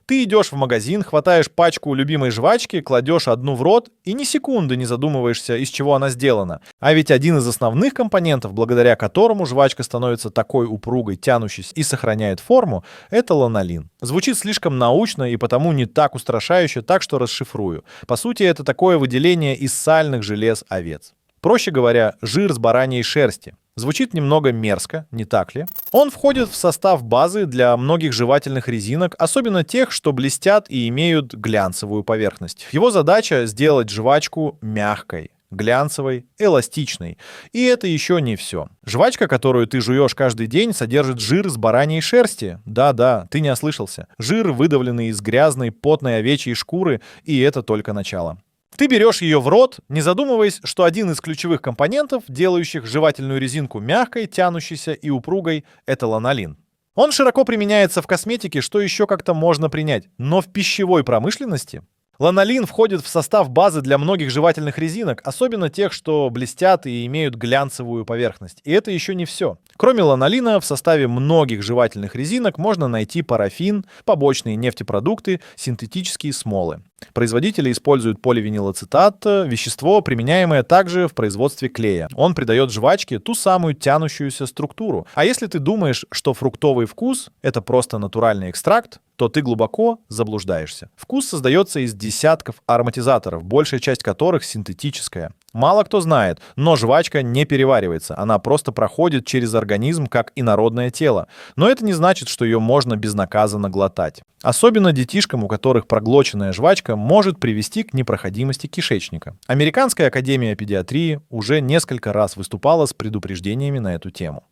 Ты идешь в магазин, хватаешь пачку любимой жвачки, кладешь одну в рот и ни секунды не задумываешься, из чего она сделана. А ведь один из основных компонентов, благодаря которому жвачка становится такой упругой, тянущейся и сохраняет форму, это ланолин. Звучит слишком научно и потому не так устрашающе, так что расшифрую. По сути, это такое выделение из сальных желез овец. Проще говоря, жир с бараньей шерсти. Звучит немного мерзко, не так ли? Он входит в состав базы для многих жевательных резинок, особенно тех, что блестят и имеют глянцевую поверхность. Его задача — сделать жвачку мягкой, глянцевой, эластичной. И это еще не все. Жвачка, которую ты жуешь каждый день, содержит жир с бараньей шерсти. Да-да, ты не ослышался. Жир, выдавленный из грязной, потной овечьей шкуры, и это только начало. Ты берешь ее в рот, не задумываясь, что один из ключевых компонентов, делающих жевательную резинку мягкой, тянущейся и упругой, это ланолин. Он широко применяется в косметике, что еще как-то можно принять, но в пищевой промышленности ланолин входит в состав базы для многих жевательных резинок, особенно тех, что блестят и имеют глянцевую поверхность. И это еще не все. Кроме ланолина, в составе многих жевательных резинок можно найти парафин, побочные нефтепродукты, синтетические смолы. Производители используют поливинилацетат, вещество, применяемое также в производстве клея. Он придает жвачке ту самую тянущуюся структуру. А если ты думаешь, что фруктовый вкус — это просто натуральный экстракт, то ты глубоко заблуждаешься. Вкус создается из десятков ароматизаторов, большая часть которых синтетическая. Мало кто знает, но жвачка не переваривается, она просто проходит через организм как инородное тело. Но это не значит, что ее можно безнаказанно глотать. Особенно детишкам, у которых проглоченная жвачка может привести к непроходимости кишечника. Американская академия педиатрии уже несколько раз выступала с предупреждениями на эту тему.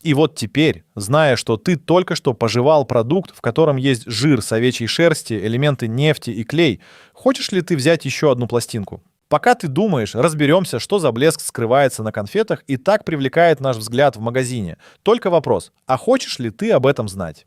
И вот теперь, зная, что ты только что пожевал продукт, в котором есть жир с овечьей шерсти, элементы нефти и клей, хочешь ли ты взять еще одну пластинку? Пока ты думаешь, разберемся, что за блеск скрывается на конфетах и так привлекает наш взгляд в магазине. Только вопрос, а хочешь ли ты об этом знать?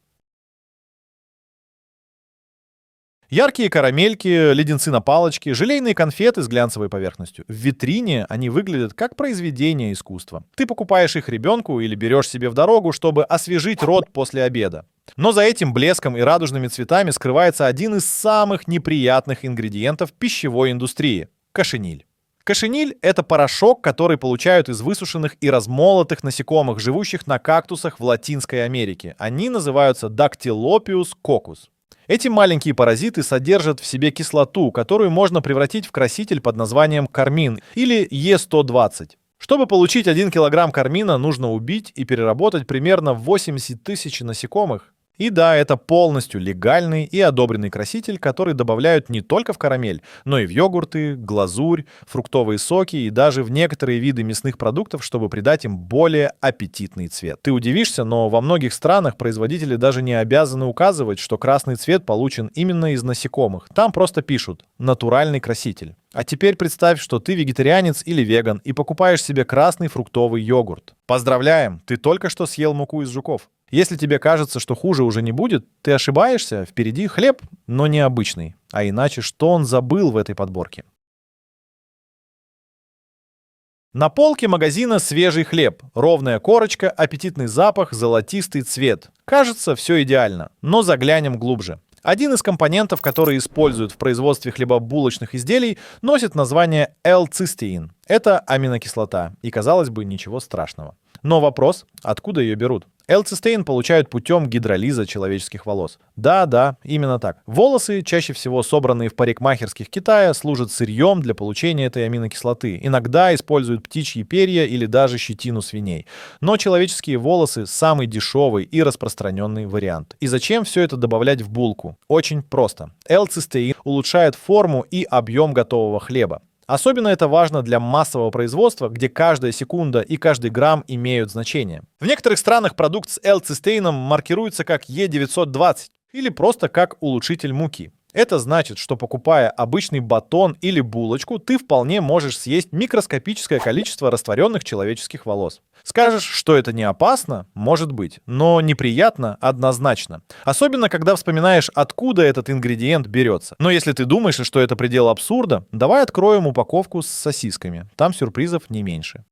Яркие карамельки, леденцы на палочке, желейные конфеты с глянцевой поверхностью. В витрине они выглядят как произведение искусства. Ты покупаешь их ребенку или берешь себе в дорогу, чтобы освежить рот после обеда. Но за этим блеском и радужными цветами скрывается один из самых неприятных ингредиентов пищевой индустрии — кошениль. Кошениль — это порошок, который получают из высушенных и размолотых насекомых, живущих на кактусах в Латинской Америке. Они называются Dactylopius coccus. Эти маленькие паразиты содержат в себе кислоту, которую можно превратить в краситель под названием кармин или Е120. Чтобы получить 1 килограмм кармина, нужно убить и переработать примерно 80 тысяч насекомых. И да, это полностью легальный и одобренный краситель, который добавляют не только в карамель, но и в йогурты, глазурь, фруктовые соки и даже в некоторые виды мясных продуктов, чтобы придать им более аппетитный цвет. Ты удивишься, но во многих странах производители даже не обязаны указывать, что красный цвет получен именно из насекомых. Там просто пишут «натуральный краситель». А теперь представь, что ты вегетарианец или веган и покупаешь себе красный фруктовый йогурт. Поздравляем, ты только что съел муку из жуков. Если тебе кажется, что хуже уже не будет, ты ошибаешься, впереди хлеб, но не обычный. А иначе что он забыл в этой подборке? На полке магазина свежий хлеб, ровная корочка, аппетитный запах, золотистый цвет. Кажется, все идеально, но заглянем глубже. Один из компонентов, который используют в производстве хлебобулочных изделий, носит название L-цистеин. Это аминокислота, и, казалось бы, ничего страшного. Но вопрос, откуда ее берут? L-цистеин получают путем гидролиза человеческих волос. Да, именно так. Волосы, чаще всего собранные в парикмахерских Китая, служат сырьем для получения этой аминокислоты. Иногда используют птичьи перья или даже щетину свиней. Но человеческие волосы — самый дешевый и распространенный вариант. И зачем все это добавлять в булку? Очень просто. L-цистеин улучшает форму и объем готового хлеба. Особенно это важно для массового производства, где каждая секунда и каждый грамм имеют значение. В некоторых странах продукт с L-цистеином маркируется как E920 или просто как улучшитель муки. Это значит, что покупая обычный батон или булочку, ты вполне можешь съесть микроскопическое количество растворенных человеческих волос. Скажешь, что это не опасно? Может быть, но неприятно однозначно. Особенно, когда вспоминаешь, откуда этот ингредиент берется. Но если ты думаешь, что это предел абсурда, давай откроем упаковку с сосисками. Там сюрпризов не меньше.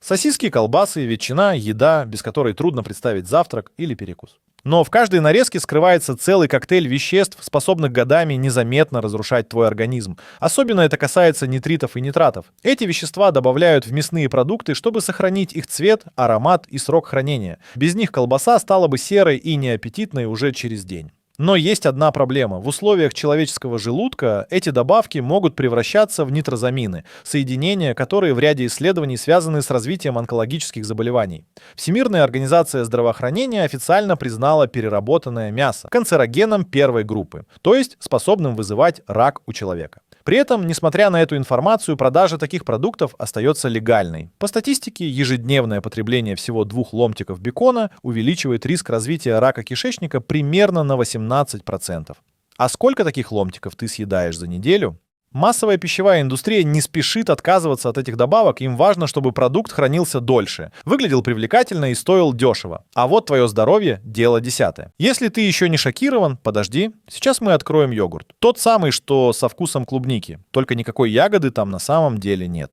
Сосиски, колбасы, ветчина — еда, без которой трудно представить завтрак или перекус. Но в каждой нарезке скрывается целый коктейль веществ, способных годами незаметно разрушать твой организм. Особенно это касается нитритов и нитратов. Эти вещества добавляют в мясные продукты, чтобы сохранить их цвет, аромат и срок хранения. Без них колбаса стала бы серой и неаппетитной уже через день. Но есть одна проблема. В условиях человеческого желудка эти добавки могут превращаться в нитрозамины, соединения, которые в ряде исследований связаны с развитием онкологических заболеваний. Всемирная организация здравоохранения официально признала переработанное мясо канцерогеном первой группы, то есть способным вызывать рак у человека. При этом, несмотря на эту информацию, продажа таких продуктов остается легальной. По статистике, ежедневное потребление всего 2 ломтиков бекона увеличивает риск развития рака кишечника примерно на 18%. А сколько таких ломтиков ты съедаешь за неделю? Массовая пищевая индустрия не спешит отказываться от этих добавок, им важно, чтобы продукт хранился дольше, выглядел привлекательно и стоил дешево. А вот твое здоровье — дело десятое. Если ты еще не шокирован, подожди, сейчас мы откроем йогурт. Тот самый, что со вкусом клубники, только никакой ягоды там на самом деле нет.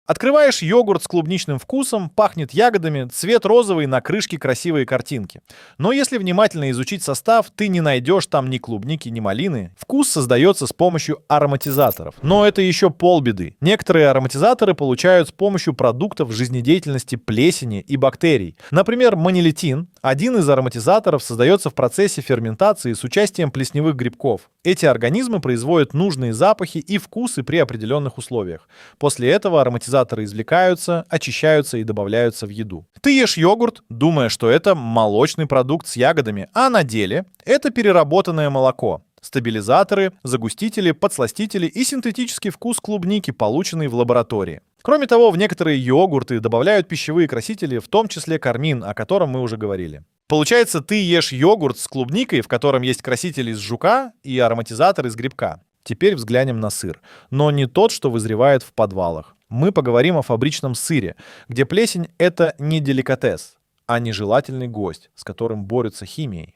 Открываешь йогурт с клубничным вкусом, пахнет ягодами, цвет розовый, на крышке красивые картинки. Но если внимательно изучить состав, ты не найдешь там ни клубники, ни малины. Вкус создается с помощью ароматизаторов. Но это еще полбеды. Некоторые ароматизаторы получают с помощью продуктов жизнедеятельности плесени и бактерий. Например, манилетин, один из ароматизаторов, создается в процессе ферментации с участием плесневых грибков. Эти организмы производят нужные запахи и вкусы при определенных условиях. После этого ароматизаторы извлекаются, очищаются и добавляются в еду. Ты ешь йогурт, думая, что это молочный продукт с ягодами, а на деле это переработанное молоко. Стабилизаторы, загустители, подсластители и синтетический вкус клубники, полученный в лаборатории. Кроме того, в некоторые йогурты добавляют пищевые красители, в том числе кармин, о котором мы уже говорили. Получается, ты ешь йогурт с клубникой, в котором есть красители из жука и ароматизатор из грибка. Теперь взглянем на сыр. Но не тот, что вызревает в подвалах. Мы поговорим о фабричном сыре, где плесень — это не деликатес, а нежелательный гость, с которым борются химией.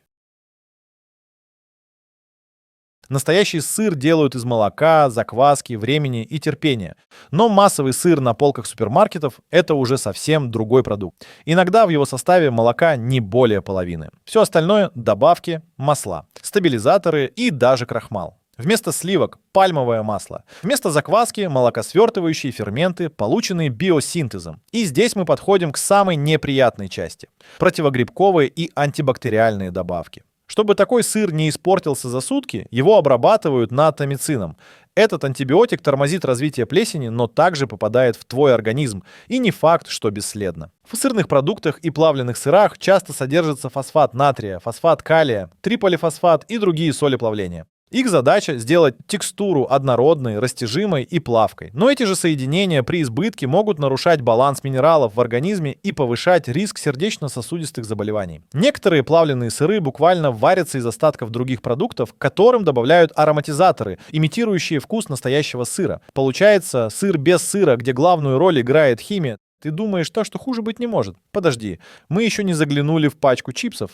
Настоящий сыр делают из молока, закваски, времени и терпения. Но массовый сыр на полках супермаркетов — это уже совсем другой продукт. Иногда в его составе молока не более половины. Все остальное — добавки, масла, стабилизаторы и даже крахмал. Вместо сливок — пальмовое масло. Вместо закваски — молокосвертывающие ферменты, полученные биосинтезом. И здесь мы подходим к самой неприятной части — противогрибковые и антибактериальные добавки. Чтобы такой сыр не испортился за сутки, его обрабатывают натомицином. Этот антибиотик тормозит развитие плесени, но также попадает в твой организм. И не факт, что бесследно. В сырных продуктах и плавленных сырах часто содержится фосфат натрия, фосфат калия, триполифосфат и другие соли плавления. Их задача — сделать текстуру однородной, растяжимой и плавкой. Но эти же соединения при избытке могут нарушать баланс минералов в организме и повышать риск сердечно-сосудистых заболеваний. Некоторые плавленые сыры буквально варятся из остатков других продуктов, к которым добавляют ароматизаторы, имитирующие вкус настоящего сыра. Получается сыр без сыра, где главную роль играет химия. Ты думаешь, что хуже быть не может? Подожди, мы еще не заглянули в пачку чипсов.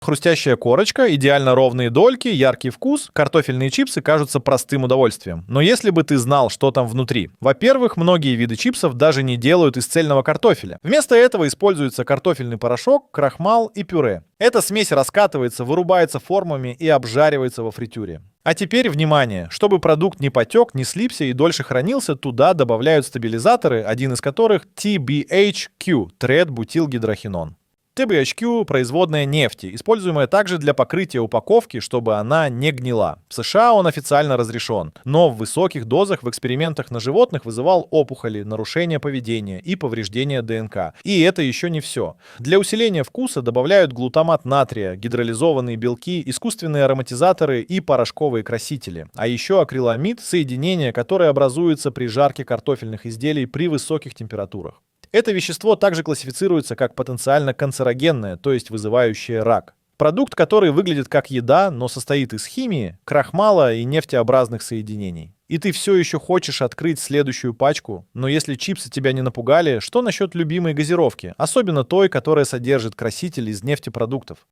Хрустящая корочка, идеально ровные дольки, яркий вкус. Картофельные чипсы кажутся простым удовольствием. Но если бы ты знал, что там внутри. Во-первых, многие виды чипсов даже не делают из цельного картофеля. Вместо этого используется картофельный порошок, крахмал и пюре. Эта смесь раскатывается, вырубается формами и обжаривается во фритюре. А теперь внимание! Чтобы продукт не потек, не слипся и дольше хранился, туда добавляют стабилизаторы, один из которых TBHQ – трет-бутилгидрохинон. TBHQ — производная нефти, используемая также для покрытия упаковки, чтобы она не гнила. В США он официально разрешен, но в высоких дозах в экспериментах на животных вызывал опухоли, нарушения поведения и повреждения ДНК. И это еще не все. Для усиления вкуса добавляют глутамат натрия, гидролизованные белки, искусственные ароматизаторы и порошковые красители. А еще акриламид — соединение, которое образуется при жарке картофельных изделий при высоких температурах. Это вещество также классифицируется как потенциально канцерогенное, то есть вызывающее рак. Продукт, который выглядит как еда, но состоит из химии, крахмала и нефтеобразных соединений. И ты все еще хочешь открыть следующую пачку, но если чипсы тебя не напугали, что насчет любимой газировки, особенно той, которая содержит краситель из нефтепродуктов?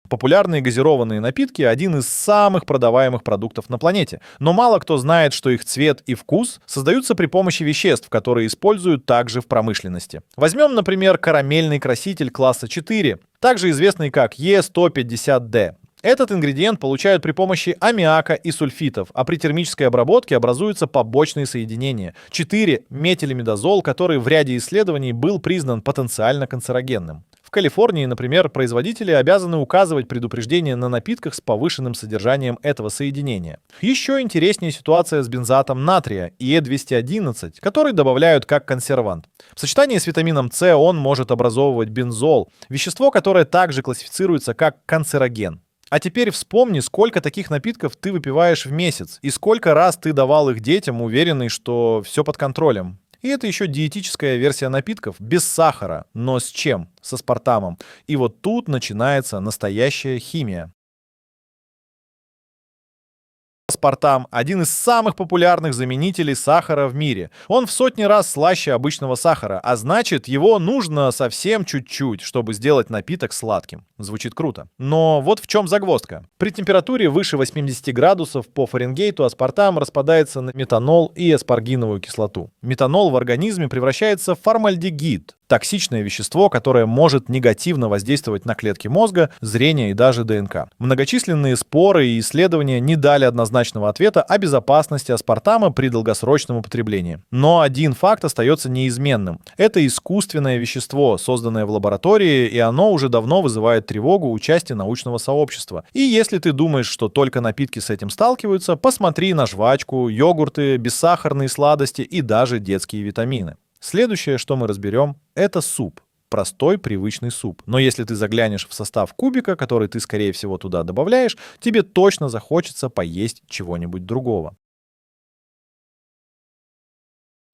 Популярные газированные напитки– один из самых продаваемых продуктов на планете. Но мало кто знает, что их цвет и вкус создаются при помощи веществ, которые используют также в промышленности. Возьмем, например, карамельный краситель класса 4, также известный как E150D. Этот ингредиент получают при помощи аммиака и сульфитов, а при термической обработке образуются побочные соединения. 4-метилимидазол, который в ряде исследований был признан потенциально канцерогенным. В Калифорнии, например, производители обязаны указывать предупреждения на напитках с повышенным содержанием этого соединения. Еще интереснее ситуация с бензатом натрия E211, который добавляют как консервант. В сочетании с витамином С он может образовывать бензол, вещество, которое также классифицируется как канцероген. А теперь вспомни, сколько таких напитков ты выпиваешь в месяц, и сколько раз ты давал их детям, уверенный, что все под контролем. И это еще диетическая версия напитков, без сахара, но с чем? С аспартамом. И вот тут начинается настоящая химия. Аспартам– один из самых популярных заменителей сахара в мире. Он в сотни раз слаще обычного сахара, а значит, его нужно совсем чуть-чуть, чтобы сделать напиток сладким. Звучит круто. Но вот в чем загвоздка. При температуре выше 80 градусов по Фаренгейту аспартам распадается на метанол и аспаргиновую кислоту. Метанол в организме превращается в формальдегид, токсичное вещество, которое может негативно воздействовать на клетки мозга, зрение и даже ДНК. Многочисленные споры и исследования не дали однозначного ответа о безопасности аспартама при долгосрочном употреблении. Но один факт остается неизменным. Это искусственное вещество, созданное в лаборатории, и оно уже давно вызывает тревогу у части научного сообщества. И если ты думаешь, что только напитки с этим сталкиваются, посмотри на жвачку, йогурты, бессахарные сладости и даже детские витамины. Следующее, что мы разберем, это суп. Простой, привычный суп. Но если ты заглянешь в состав кубика, который ты, скорее всего, туда добавляешь, тебе точно захочется поесть чего-нибудь другого.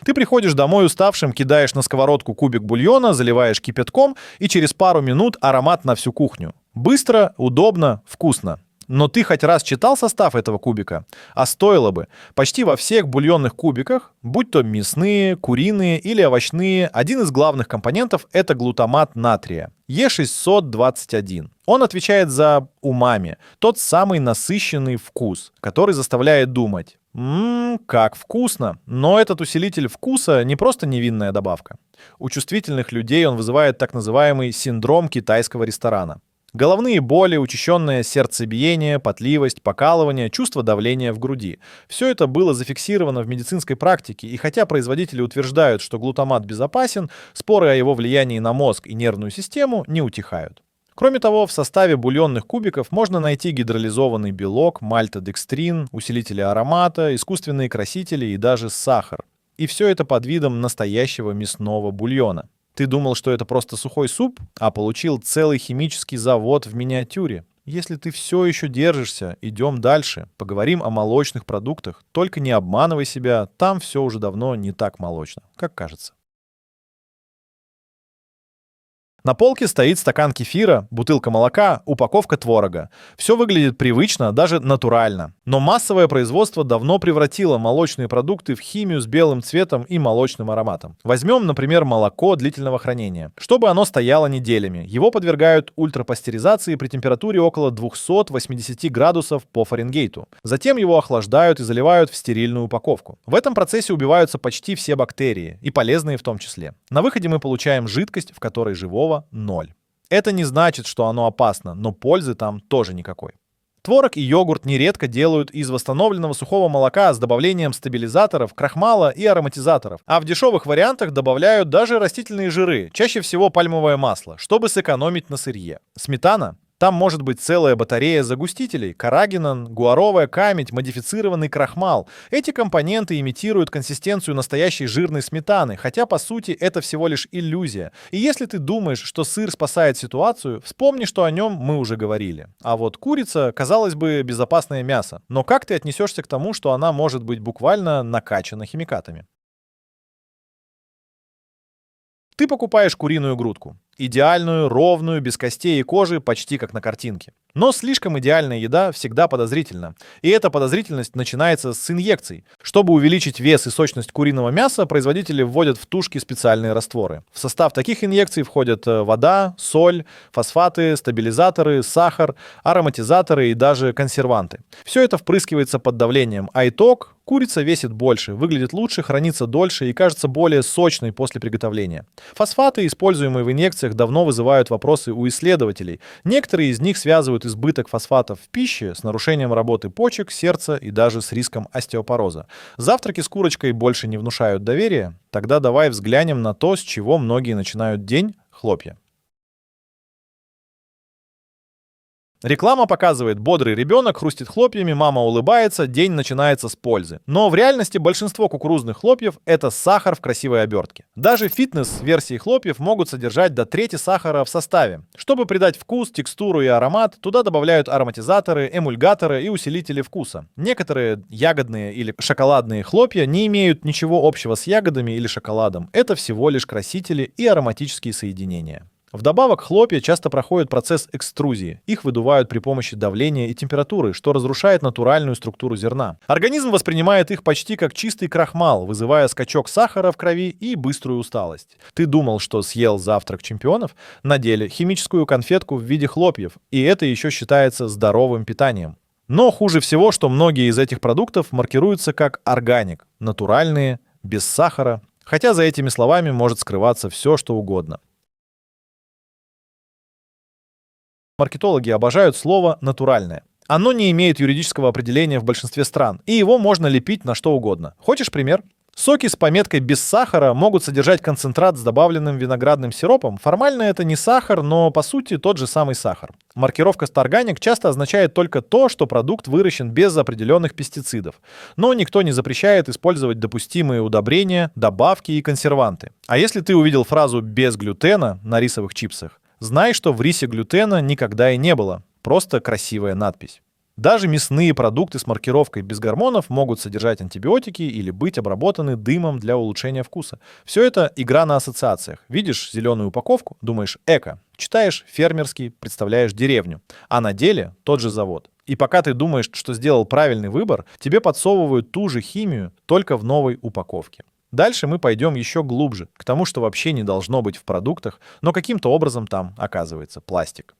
Ты приходишь домой уставшим, кидаешь на сковородку кубик бульона, заливаешь кипятком, и через пару минут аромат на всю кухню. Быстро, удобно, вкусно. Но ты хоть раз читал состав этого кубика? А стоило бы. Почти во всех бульонных кубиках, будь то мясные, куриные или овощные, один из главных компонентов — это глутамат натрия. E621. Он отвечает за умами, тот самый насыщенный вкус, который заставляет думать: как вкусно! Но этот усилитель вкуса не просто невинная добавка. У чувствительных людей он вызывает так называемый синдром китайского ресторана. Головные боли, учащенное сердцебиение, потливость, покалывание, чувство давления в груди. Все это было зафиксировано в медицинской практике, и хотя производители утверждают, что глутамат безопасен, споры о его влиянии на мозг и нервную систему не утихают. Кроме того, в составе бульонных кубиков можно найти гидролизованный белок, мальтодекстрин, усилители аромата, искусственные красители и даже сахар. И все это под видом настоящего мясного бульона. Ты думал, что это просто сухой суп, а получил целый химический завод в миниатюре. Если ты все еще держишься, идем дальше. Поговорим о молочных продуктах. Только не обманывай себя, там все уже давно не так молочно, как кажется. На полке стоит стакан кефира, бутылка молока, упаковка творога. Все выглядит привычно, даже натурально. Но массовое производство давно превратило молочные продукты в химию с белым цветом и молочным ароматом. Возьмем, например, молоко длительного хранения. Чтобы оно стояло неделями, его подвергают ультрапастеризации при температуре около 280 градусов по Фаренгейту. Затем его охлаждают и заливают в стерильную упаковку. В этом процессе убиваются почти все бактерии, и полезные в том числе. На выходе мы получаем жидкость, в которой живого 0. Это не значит, что оно опасно, но пользы там тоже никакой. Творог и йогурт нередко делают из восстановленного сухого молока с добавлением стабилизаторов, крахмала и ароматизаторов. А в дешевых вариантах добавляют даже растительные жиры, чаще всего пальмовое масло, чтобы сэкономить на сырье. Сметана? Там может быть целая батарея загустителей: каррагинан, гуаровая камедь, модифицированный крахмал. Эти компоненты имитируют консистенцию настоящей жирной сметаны, хотя по сути это всего лишь иллюзия. И если ты думаешь, что сыр спасает ситуацию, вспомни, что о нем мы уже говорили. А вот курица, казалось бы, безопасное мясо. Но как ты отнесешься к тому, что она может быть буквально накачана химикатами? Ты покупаешь куриную грудку. Идеальную, ровную, без костей и кожи, почти как на картинке. Но слишком идеальная еда всегда подозрительна. И эта подозрительность начинается с инъекций. Чтобы увеличить вес и сочность куриного мяса, производители вводят в тушки специальные растворы. В состав таких инъекций входят вода, соль, фосфаты, стабилизаторы, сахар, ароматизаторы и даже консерванты. Все это впрыскивается под давлением, а итог — курица весит больше, выглядит лучше, хранится дольше и кажется более сочной после приготовления. Фосфаты, используемые в инъекциях, давно вызывают вопросы у исследователей. Некоторые из них связывают избыток фосфатов в пище с нарушением работы почек, сердца и даже с риском остеопороза. Завтраки с курочкой больше не внушают доверия? Тогда давай взглянем на то, с чего многие начинают день — хлопья. Реклама показывает: бодрый ребенок хрустит хлопьями, мама улыбается, день начинается с пользы. Но в реальности большинство кукурузных хлопьев — это сахар в красивой обертке. Даже фитнес-версии хлопьев могут содержать до трети сахара в составе. Чтобы придать вкус, текстуру и аромат, туда добавляют ароматизаторы, эмульгаторы и усилители вкуса. Некоторые ягодные или шоколадные хлопья не имеют ничего общего с ягодами или шоколадом. Это всего лишь красители и ароматические соединения. Вдобавок, хлопья часто проходят процесс экструзии. Их выдувают при помощи давления и температуры, что разрушает натуральную структуру зерна. Организм воспринимает их почти как чистый крахмал, вызывая скачок сахара в крови и быструю усталость. Ты думал, что съел завтрак чемпионов? На деле химическую конфетку в виде хлопьев, и это еще считается здоровым питанием. Но хуже всего, что многие из этих продуктов маркируются как органик, натуральные, без сахара, хотя за этими словами может скрываться все, что угодно. Маркетологи обожают слово «натуральное». Оно не имеет юридического определения в большинстве стран, и его можно лепить на что угодно. Хочешь пример? Соки с пометкой «без сахара» могут содержать концентрат с добавленным виноградным сиропом. Формально это не сахар, но по сути тот же самый сахар. Маркировка «Старганик» часто означает только то, что продукт выращен без определенных пестицидов. Но никто не запрещает использовать допустимые удобрения, добавки и консерванты. А если ты увидел фразу «без глютена» на рисовых чипсах, знай, что в рисе глютена никогда и не было. Просто красивая надпись. Даже мясные продукты с маркировкой без гормонов могут содержать антибиотики или быть обработаны дымом для улучшения вкуса. Все это игра на ассоциациях. Видишь зеленую упаковку, думаешь «эко». Читаешь «фермерский», представляешь деревню. А на деле тот же завод. И пока ты думаешь, что сделал правильный выбор, тебе подсовывают ту же химию, только в новой упаковке. Дальше мы пойдем еще глубже, к тому, что вообще не должно быть в продуктах, но каким-то образом там оказывается пластик.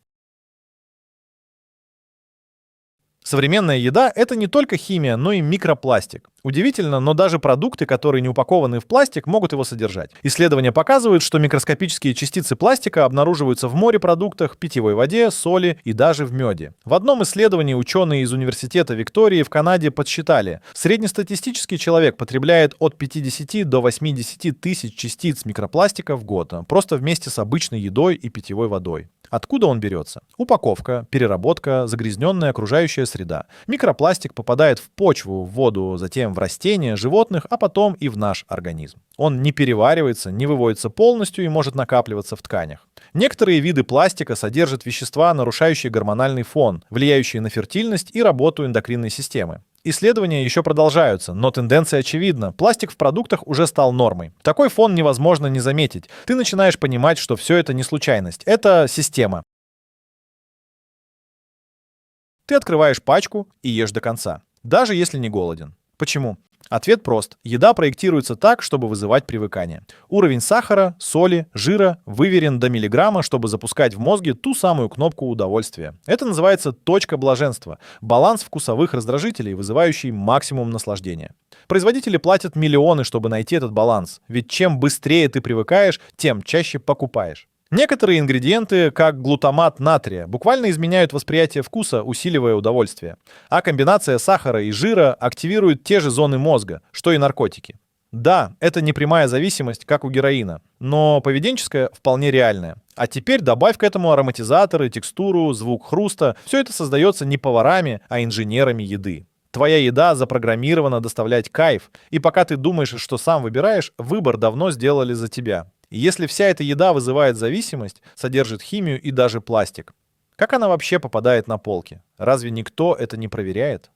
Современная еда — это не только химия, но и микропластик. Удивительно, но даже продукты, которые не упакованы в пластик, могут его содержать. Исследования показывают, что микроскопические частицы пластика обнаруживаются в морепродуктах, питьевой воде, соли и даже в меде. В одном исследовании ученые из Университета Виктории в Канаде подсчитали: среднестатистический человек потребляет от 50 до 80 тысяч частиц микропластика в год, просто вместе с обычной едой и питьевой водой. Откуда он берется? Упаковка, переработка, загрязненная окружающая среда. Микропластик попадает в почву, в воду, затем в растения, животных, а потом и в наш организм. Он не переваривается, не выводится полностью и может накапливаться в тканях. Некоторые виды пластика содержат вещества, нарушающие гормональный фон, влияющие на фертильность и работу эндокринной системы. Исследования еще продолжаются, но тенденция очевидна. Пластик в продуктах уже стал нормой. Такой фон невозможно не заметить. Ты начинаешь понимать, что все это не случайность. Это система. Ты открываешь пачку и ешь до конца, даже если не голоден. Почему? Ответ прост. Еда проектируется так, чтобы вызывать привыкание. Уровень сахара, соли, жира выверен до миллиграмма, чтобы запускать в мозге ту самую кнопку удовольствия. Это называется точка блаженства. Баланс вкусовых раздражителей, вызывающий максимум наслаждения. Производители платят миллионы, чтобы найти этот баланс. Ведь чем быстрее ты привыкаешь, тем чаще покупаешь. Некоторые ингредиенты, как глутамат натрия, буквально изменяют восприятие вкуса, усиливая удовольствие. А комбинация сахара и жира активирует те же зоны мозга, что и наркотики. Да, это не прямая зависимость, как у героина, но поведенческая вполне реальная. А теперь добавь к этому ароматизаторы, текстуру, звук хруста. Все это создается не поварами, а инженерами еды. Твоя еда запрограммирована доставлять кайф, и пока ты думаешь, что сам выбираешь, выбор давно сделали за тебя. И если вся эта еда вызывает зависимость, содержит химию и даже пластик, как она вообще попадает на полки? Разве никто это не проверяет?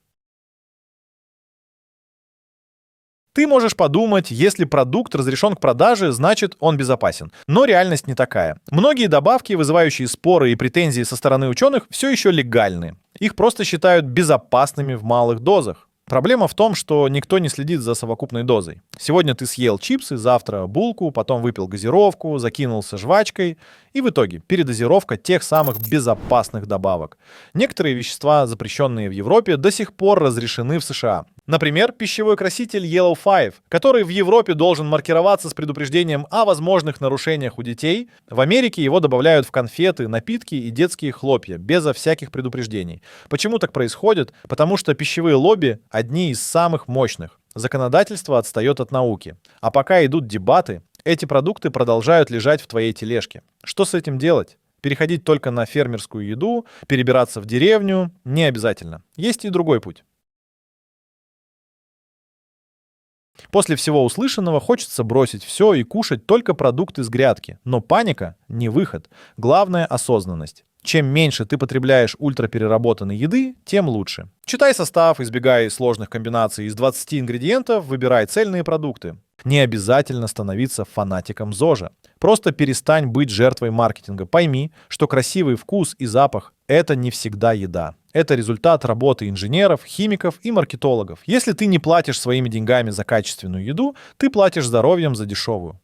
Ты можешь подумать, если продукт разрешен к продаже, значит он безопасен. Но реальность не такая. Многие добавки, вызывающие споры и претензии со стороны ученых, все еще легальны. Их просто считают безопасными в малых дозах. Проблема в том, что никто не следит за совокупной дозой. Сегодня ты съел чипсы, завтра булку, потом выпил газировку, закинулся жвачкой, и в итоге передозировка тех самых безопасных добавок. Некоторые вещества, запрещенные в Европе, до сих пор разрешены в США. Например, пищевой краситель Yellow Five, который в Европе должен маркироваться с предупреждением о возможных нарушениях у детей. В Америке его добавляют в конфеты, напитки и детские хлопья, безо всяких предупреждений. Почему так происходит? Потому что пищевые лобби одни из самых мощных. Законодательство отстает от науки. А пока идут дебаты, эти продукты продолжают лежать в твоей тележке. Что с этим делать? Переходить только на фермерскую еду, перебираться в деревню? Не обязательно. Есть и другой путь. После всего услышанного хочется бросить все и кушать только продукты с грядки. Но паника — не выход. Главное — осознанность. Чем меньше ты потребляешь ультрапереработанной еды, тем лучше. Читай состав, избегай сложных комбинаций из 20 ингредиентов, выбирай цельные продукты. Не обязательно становиться фанатиком ЗОЖа. Просто перестань быть жертвой маркетинга. Пойми, что красивый вкус и запах — это не всегда еда. Это результат работы инженеров, химиков и маркетологов. Если ты не платишь своими деньгами за качественную еду, ты платишь здоровьем за дешевую.